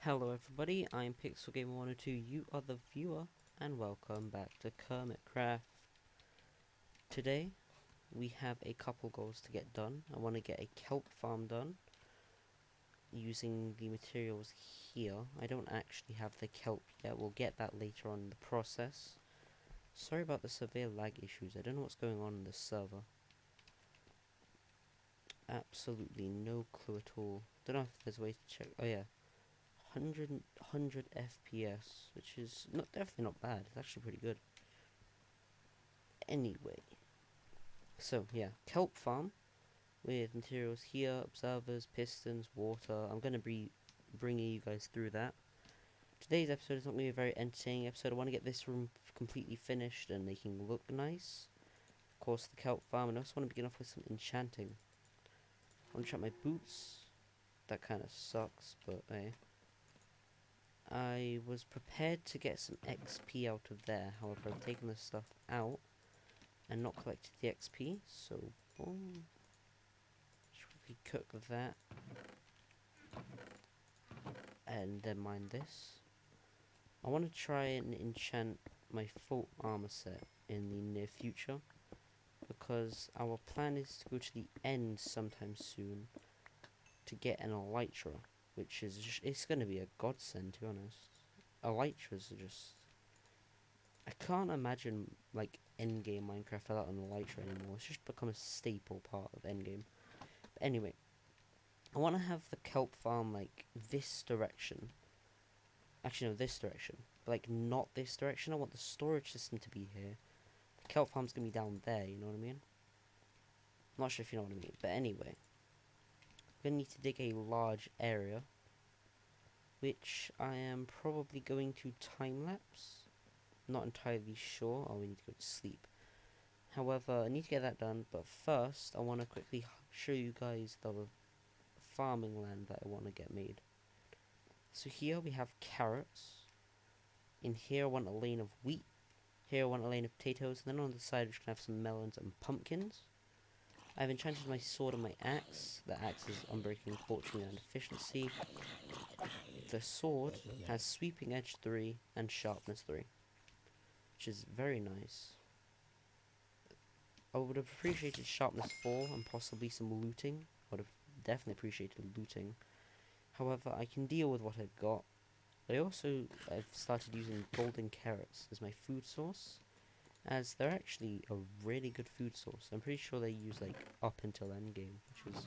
Hello everybody, I'm PixelGamer102, you are the viewer, and welcome back to KemitCraft. Today, we have a couple goals to get done. I want to get a kelp farm done, using the materials here. I don't actually have the kelp yet, we'll get that later on in the process. Sorry about the severe lag issues, I don't know what's going on in this server. Absolutely no clue at all. Don't know if there's a way to check. Oh yeah. 100 FPS, which is definitely not bad. It's actually pretty good. Anyway, so yeah, kelp farm with materials here, observers, pistons, water. I'm gonna be bringing you guys through that. Today's episode is not going to be a very entertaining episode. I want to get this room completely finished and making look nice. Of course, the kelp farm, and I also want to begin off with some enchanting. I want to check my boots. That kind of sucks, but hey. I was prepared to get some XP out of there, however I've taken this stuff out and not collected the XP, so boom. Should we cook that and then mine this? I want to try and enchant my full armor set in the near future, because our plan is to go to the end sometime soon to get an elytra, which is just, it's going to be a godsend, to be honest. Elytras are just, I can't imagine like endgame Minecraft without an elytra anymore. It's just become a staple part of endgame. But anyway, I want to have the kelp farm like this direction. Actually, no, this direction. But like not this direction. I want the storage system to be here. The kelp farm's gonna be down there. You know what I mean? I'm not sure if you know what I mean. But anyway, we're gonna need to dig a large area, which I am probably going to time lapse. Not entirely sure. Oh, we need to go to sleep. However, I need to get that done, but first I want to quickly show you guys the farming land that I want to get made. So here we have carrots. In here I want a lane of wheat. Here I want a lane of potatoes. And then on the side we can have some melons and pumpkins. I've enchanted my sword and my axe. The axe is unbreaking, fortune, and efficiency. The sword has sweeping edge 3 and sharpness 3, which is very nice. I would have appreciated sharpness 4 and possibly some looting. I would have definitely appreciated looting. However, I can deal with what I've got. But I've started using golden carrots as my food source, as they're actually a really good food source. I'm pretty sure they use like up until endgame, which is,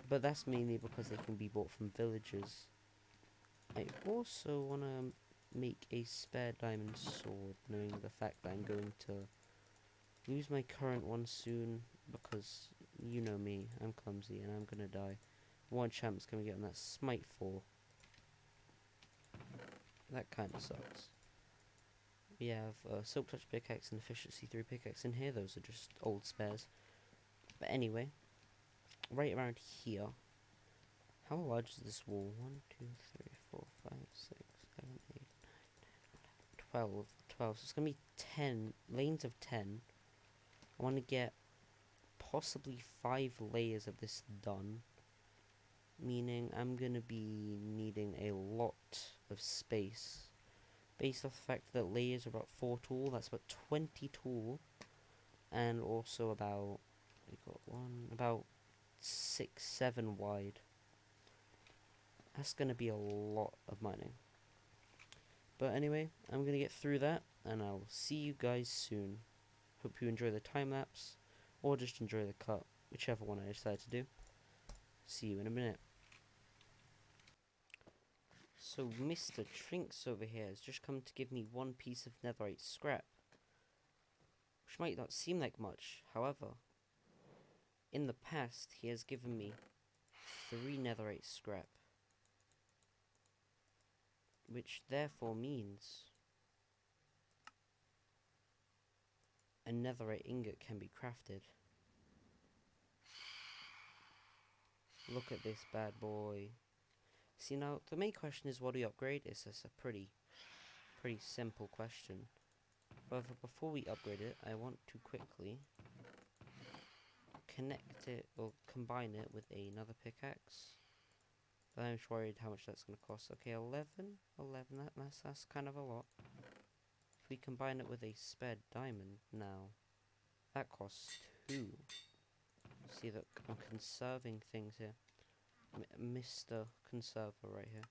but that's mainly because they can be bought from villages. I also want to make a spare diamond sword, knowing the fact that I'm going to lose my current one soon, because you know me, I'm clumsy and I'm gonna die. One champ's gonna get on that smite 4. That kind of sucks. We have silk touch pickaxe and efficiency 3 pickaxe in here. Those are just old spares. But anyway, right around here. How large is this wall? 1, 2, 3, 4, 5, 6, 7, 8, 9, 10, 11, 12. 12. So it's gonna be 10 lanes of 10. I want to get possibly 5 layers of this done, meaning I'm gonna be needing a lot of space. Based off the fact that layers are about 4 tall, that's about 20 tall, and also about, we got one, about 6, 7 wide. That's gonna be a lot of mining. But anyway, I'm gonna get through that, and I'll see you guys soon. Hope you enjoy the time lapse, or just enjoy the cut, whichever one I decide to do. See you in a minute. So Mr. Trinks over here has just come to give me 1 piece of netherite scrap, which might not seem like much. However, in the past he has given me 3 netherite scrap, which therefore means a netherite ingot can be crafted. Look at this bad boy. See, now the main question is, what do we upgrade? It's just a pretty simple question. However, before we upgrade it, I want to quickly connect it or combine it with another pickaxe, But I'm just worried how much that's going to cost. Okay, 11, that's kind of a lot. If we combine it with a spare diamond now, that costs 2. See, look, I'm conserving things here. Mr. Conserver right here.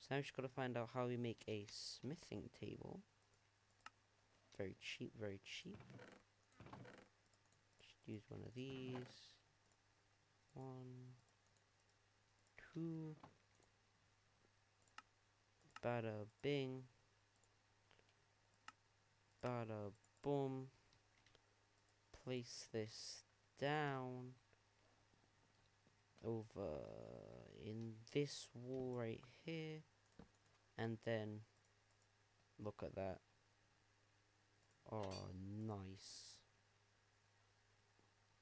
So now we've just got to find out how we make a smithing table. Very cheap, very cheap. Just use one of these. 1, 2. Bada bing. Bada boom. Place this down over in this wall right here, and then look at that. Oh, nice.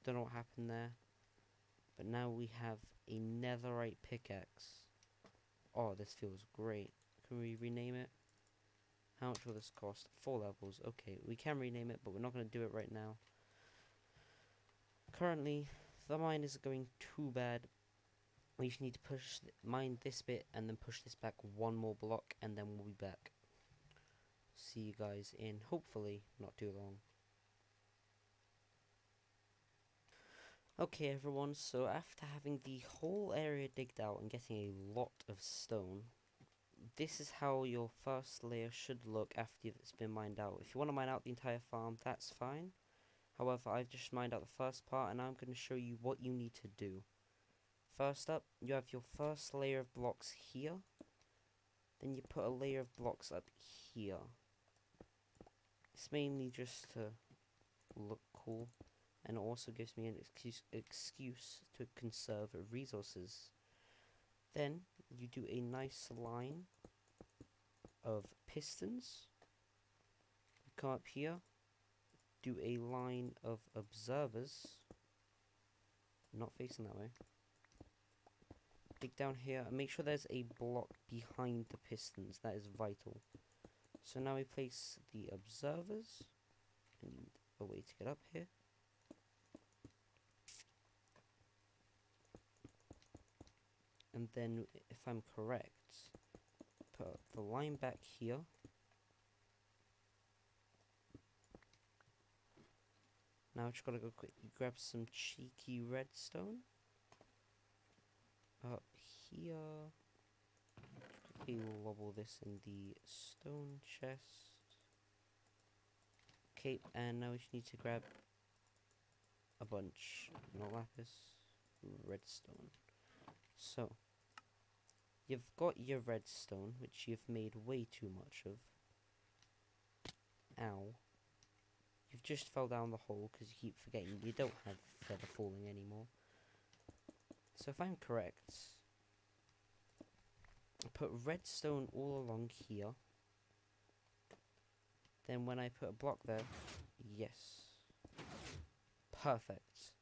Don't know what happened there, but now we have a netherite pickaxe. Oh, this feels great. Can we rename it? How much will this cost? 4 levels. Okay, we can rename it, but we're not going to do it right now. Currently, the mine isn't going too bad. We just need to mine this bit and then push this back 1 more block, and then we'll be back. See you guys in, hopefully, not too long. Okay everyone, so after having the whole area digged out and getting a lot of stone, this is how your first layer should look after it's been mined out. If you want to mine out the entire farm, that's fine. However, I've just mined out the first part, and now I'm going to show you what you need to do. First up, you have your first layer of blocks here. Then you put a layer of blocks up here. It's mainly just to look cool, and it also gives me an excuse to conserve resources. Then you do a nice line of pistons. You come up here, do a line of observers, not facing that way. Dig down here and make sure there's a block behind the pistons. That is vital. So now we place the observers. I need a way to get up here. And then, if I'm correct, put the line back here. Now I just gotta go quickly grab some cheeky redstone. Up here. Quickly wobble this in the stone chest. Okay, and now we just need to grab a bunch, not lapis, redstone. So, you've got your redstone, which you've made way too much of. Ow. You've just fell down the hole because you keep forgetting you don't have feather falling anymore. So if I'm correct, I put redstone all along here. Then when I put a block there, yes. Perfect.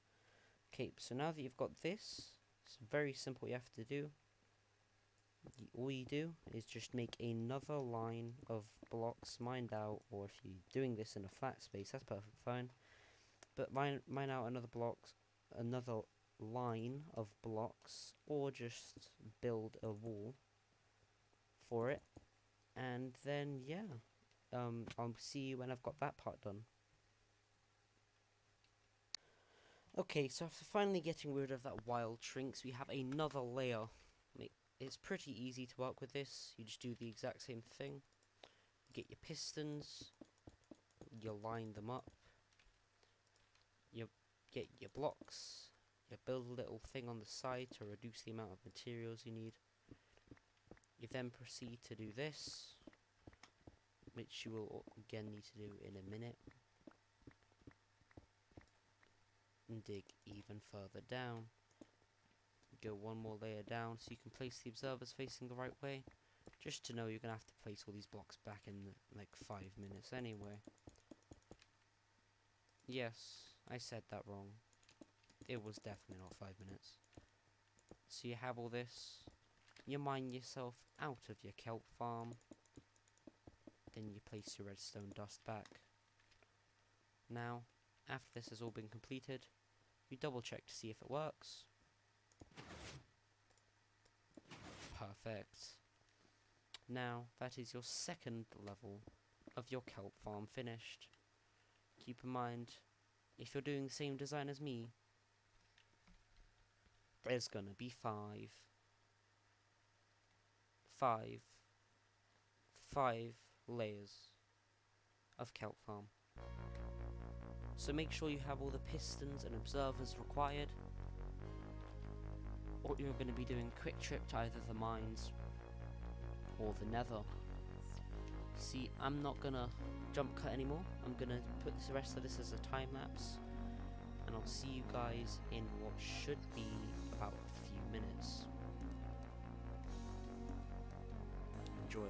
Okay, so now that you've got this, it's very simple what you have to do. All you do is just make another line of blocks mined out, or if you're doing this in a flat space, that's perfectly fine. But mine out another line of blocks, or just build a wall for it, and then yeah, I'll see you when I've got that part done. Okay, so after finally getting rid of that wild shrinks, we have another layer. It's pretty easy to work with this. You just do the exact same thing. You get your pistons, you line them up, you get your blocks, you build a little thing on the side to reduce the amount of materials you need. You then proceed to do this, which you will again need to do in a minute. And dig even further down. Go 1 more layer down so you can place the observers facing the right way. Just to know you're going to have to place all these blocks back in like 5 minutes anyway. Yes, I said that wrong. It was definitely not 5 minutes. So you have all this. You mine yourself out of your kelp farm. Then you place your redstone dust back. Now, after this has all been completed, you double check to see if it works. Perfect. Now, that is your second level of your kelp farm finished. Keep in mind, if you're doing the same design as me, there's gonna be five, five layers of kelp farm. So make sure you have all the pistons and observers required, or you're going to be doing a quick trip to either the mines or the nether. See, I'm not going to jump cut anymore. I'm going to put the rest of this as a time lapse, and I'll see you guys in what should be about a few minutes. Enjoy.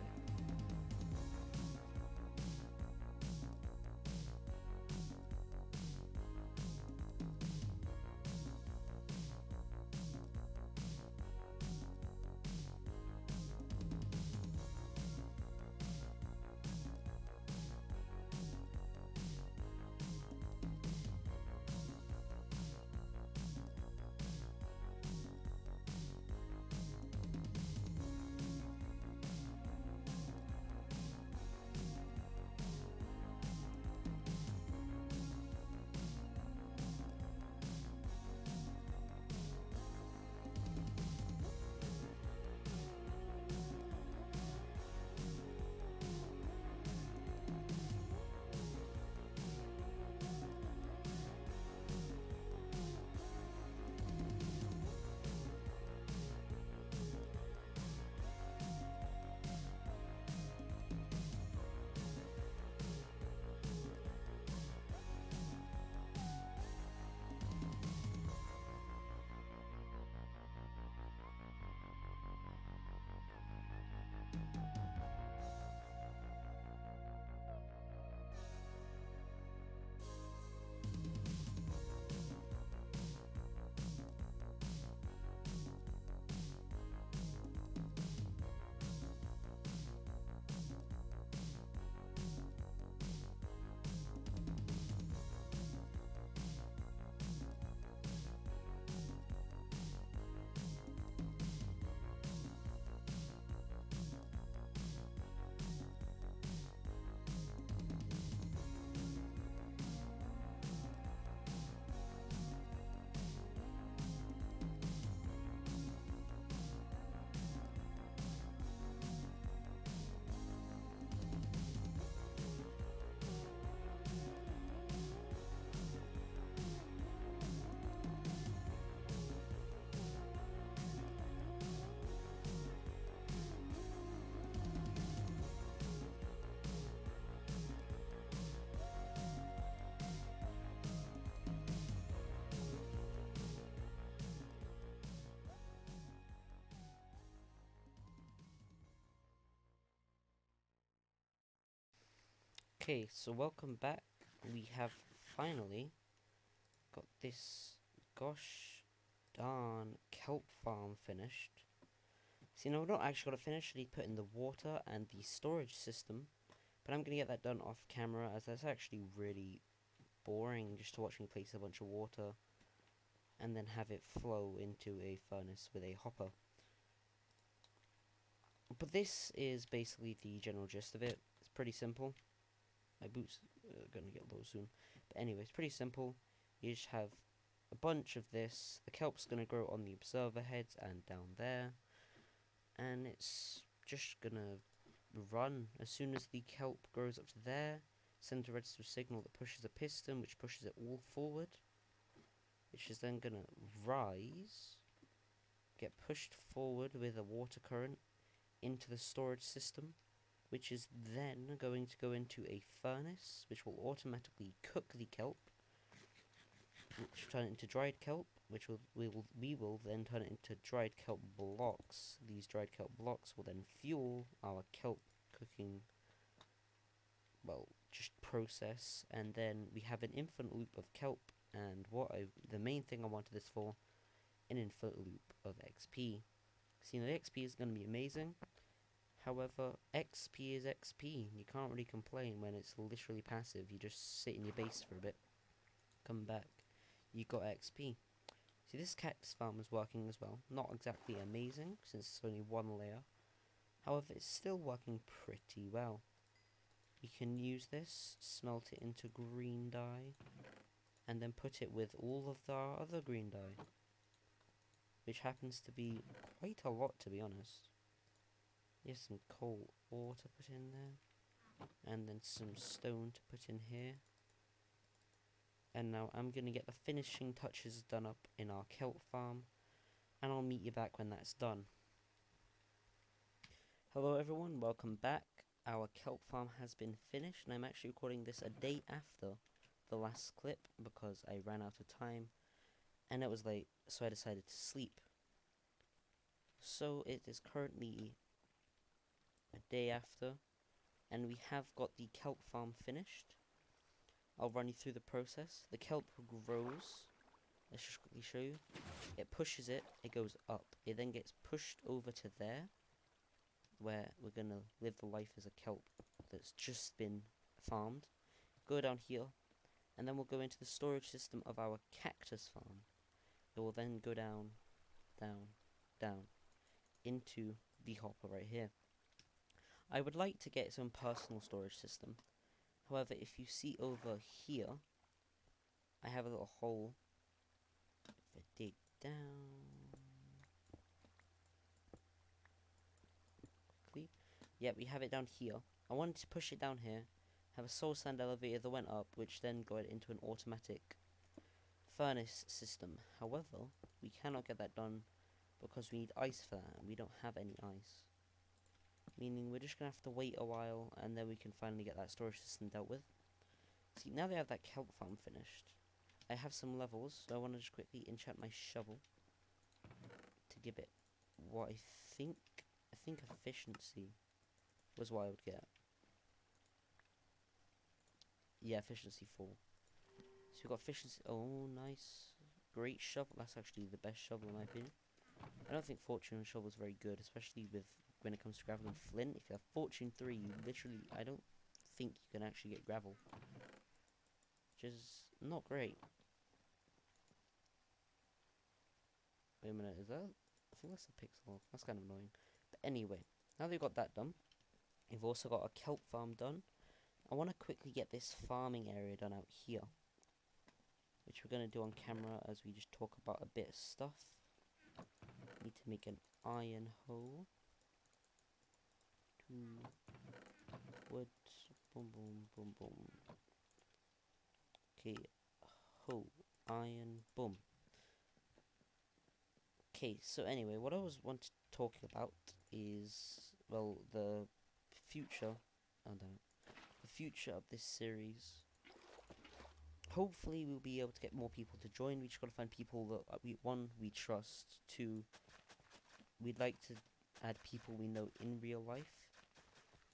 Okay, so welcome back. We have finally got this gosh darn kelp farm finished. See, now we're not actually going to finish putting the water and the storage system, but I'm going to get that done off camera, as that's actually really boring just to watch me place a bunch of water and then have it flow into a furnace with a hopper. But this is basically the general gist of it. It's pretty simple. My boots are gonna get low soon. But anyway, it's pretty simple. You just have a bunch of this. The kelp's gonna grow on the observer heads and down there. And it's just gonna run. As soon as the kelp grows up to there, send a register signal that pushes a piston, which pushes it all forward. Which is then gonna rise, get pushed forward with a water current into the storage system, which is then going to go into a furnace, which will automatically cook the kelp, which will turn it into dried kelp, which we will then turn it into dried kelp blocks. These dried kelp blocks will then fuel our kelp cooking, well, just process, and then we have an infinite loop of kelp, and the main thing I wanted this for, an infinite loop of XP. See, the XP is going to be amazing. However, XP is XP. You can't really complain when it's literally passive. You just sit in your base for a bit, come back, you got XP. See, this cactus farm is working as well. Not exactly amazing, since it's only one layer. However, it's still working pretty well. You can use this, smelt it into green dye, and then put it with all of the other green dye, which happens to be quite a lot, to be honest. Here's some coal ore to put in there, and then some stone to put in here. And now I'm going to get the finishing touches done up in our kelp farm, and I'll meet you back when that's done. Hello everyone, welcome back. Our kelp farm has been finished, and I'm actually recording this a day after the last clip because I ran out of time and it was late, so I decided to sleep. So it is currently a day after, and we have got the kelp farm finished. I'll run you through the process. The kelp grows. Let's just quickly show you. It pushes it, it goes up. It then gets pushed over to there, where we're going to live the life as a kelp that's just been farmed. Go down here, and then we'll go into the storage system of our cactus farm. It will then go down, down, down, into the hopper right here. I would like to get its own personal storage system. However, if you see over here, I have a little hole. If I dig down quickly, yeah, we have it down here. I wanted to push it down here, have a soul sand elevator that went up, which then got into an automatic furnace system. However, we cannot get that done because we need ice for that, and we don't have any ice. Meaning we're just going to have to wait a while, and then we can finally get that storage system dealt with. See, now they have that kelp farm finished, I have some levels, so I want to just quickly enchant my shovel to give it what I think efficiency was what I would get. Yeah, efficiency 4. So we've got efficiency, oh nice, great shovel, that's actually the best shovel in my opinion. I don't think fortune shovel is very good, especially with when it comes to gravel and flint. If you have fortune 3, you literally, I don't think you can actually get gravel, which is not great. Wait a minute, is that? I think that's a pixel. That's kind of annoying. But anyway, now that we've got that done, we've also got a kelp farm done. I want to quickly get this farming area done out here, which we're going to do on camera as we just talk about a bit of stuff. Need to make an iron hole. 2 wood. Boom, boom, boom, boom. Okay, hole. Iron. Boom. Okay, so anyway, what I was talking about is, well, the future. Oh no, the future of this series. Hopefully, we'll be able to get more people to join. We just gotta find people that we trust. 2, we'd like to add people we know in real life,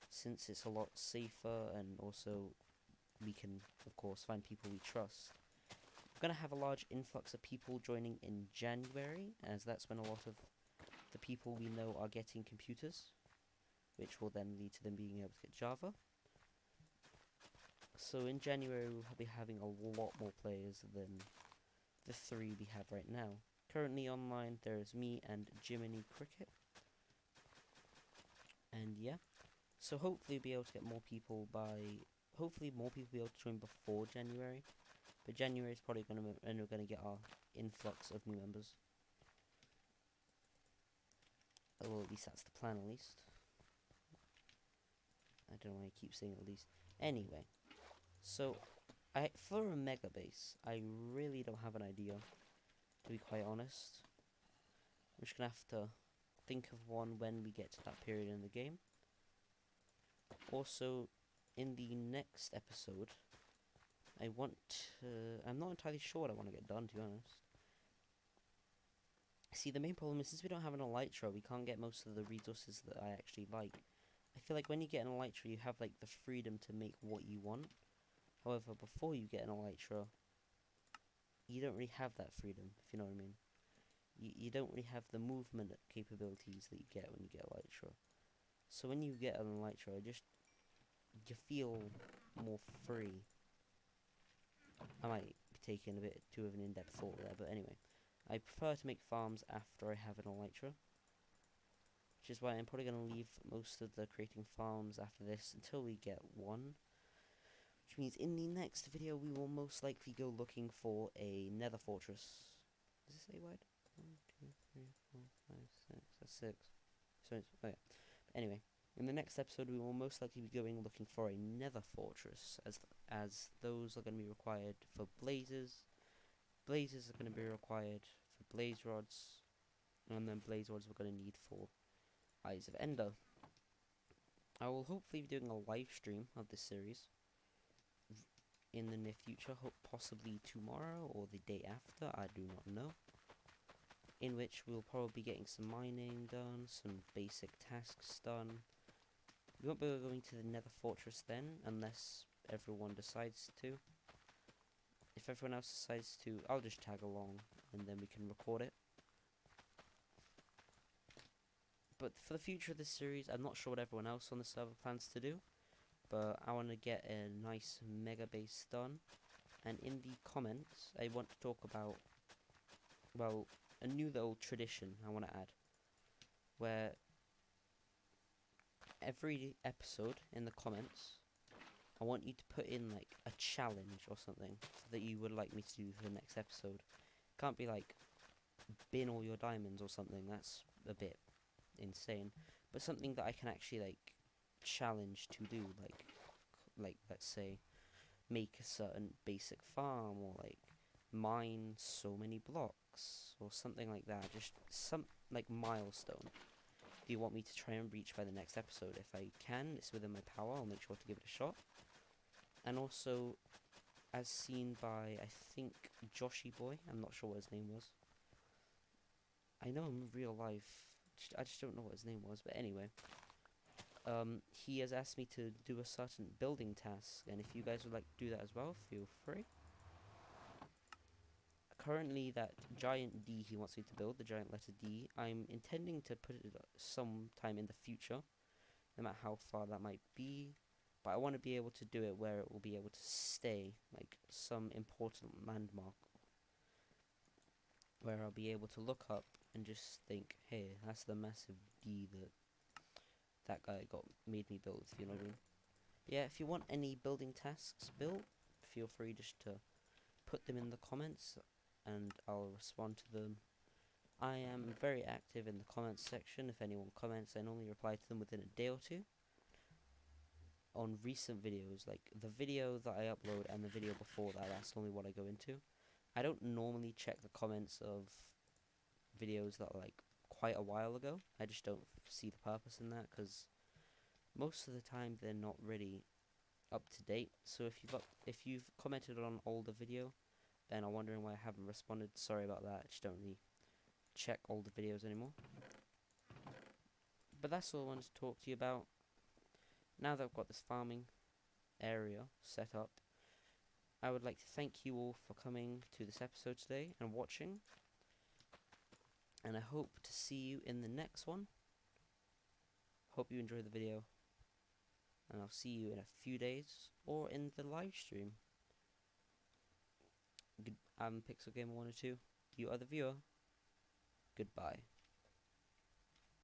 since it's a lot safer, and also we can, of course, find people we trust. We're going to have a large influx of people joining in January, as that's when a lot of the people we know are getting computers, which will then lead to them being able to get Java. So in January we'll be having a lot more players than the 3 we have right now. Currently online there's me and Jiminy Cricket. And yeah, so hopefully we'll be able to get more people hopefully more people will be able to join before January. But January is probably when we're going to get our influx of new members. Well, at least that's the plan, at least. I don't know why I keep saying at least. Anyway, so for a mega base, I really don't have an idea, to be quite honest. I'm just going to have to think of one when we get to that period in the game. Also, in the next episode, I'm not entirely sure what I want to get done, to be honest. See, the main problem is, since we don't have an elytra, we can't get most of the resources that I actually like. I feel like when you get an elytra, you have, like, the freedom to make what you want. However, before you get an elytra, you don't really have that freedom, if you know what I mean. You don't really have the movement capabilities that you get when you get elytra. So when you get an elytra, you feel more free. I might be taking a bit too of an in-depth thought there, but anyway. I prefer to make farms after I have an elytra, which is why I'm probably going to leave most of the creating farms after this until we get one. Which means in the next video we will most likely go looking for a nether fortress. Does it say wide? 1, 2, 3, 4, 5, 6. That's 6. So it's, oh yeah. But anyway, in the next episode we will most likely be going looking for a nether fortress, as those are going to be required for blazes. Blazes are going to be required for blaze rods, and then blaze rods we're going to need for Eyes of Ender. I will hopefully be doing a live stream of this series in the near future, possibly tomorrow or the day after, I do not know, in which we'll probably be getting some mining done, some basic tasks done. We won't be going to the nether fortress then, unless everyone decides to. If everyone else decides to, I'll just tag along, and then we can record it. But for the future of this series, I'm not sure what everyone else on the server plans to do, but I want to get a nice mega base done. And in the comments, I want to talk about, well, a new little tradition I want to add, where every episode in the comments, I want you to put in like a challenge or something that you would like me to do for the next episode. Can't be like bin all your diamonds or something, that's a bit insane, but something that I can actually like challenge to do, like let's say make a certain basic farm, or like mine so many blocks or something like that. Just some like milestone do you want me to try and reach by the next episode. If I can, it's within my power, I'll make sure to give it a shot. And also, as seen by, I think, Joshy Boy, I'm not sure what his name was. I know him in real life, I just don't know what his name was, but anyway. He has asked me to do a certain building task, and if you guys would like to do that as well, feel free. Currently, that giant D he wants me to build, the giant letter D, I'm intending to put it sometime in the future, no matter how far that might be, but I want to be able to do it where it will be able to stay, like some important landmark, where I'll be able to look up and just think, hey, that's the massive D that guy made me build, if you know what I mean. Yeah, if you want any building tasks built, feel free just to put them in the comments and I'll respond to them. I am very active in the comments section. If anyone comments, I normally reply to them within a day or two. On recent videos, like the video that I upload and the video before that, that's normally what I go into. I don't normally check the comments of videos that are like quite a while ago. I just don't see the purpose in that, because most of the time they're not really up to date. So if you've commented on an older video and are wondering why I haven't responded, sorry about that. I just don't really check older videos anymore. But that's all I wanted to talk to you about. Now that I've got this farming area set up, I would like to thank you all for coming to this episode today and watching. And I hope to see you in the next one. Hope you enjoyed the video. And I'll see you in a few days or in the live stream. I'm Pixel Gamer 102. You are the viewer. Goodbye.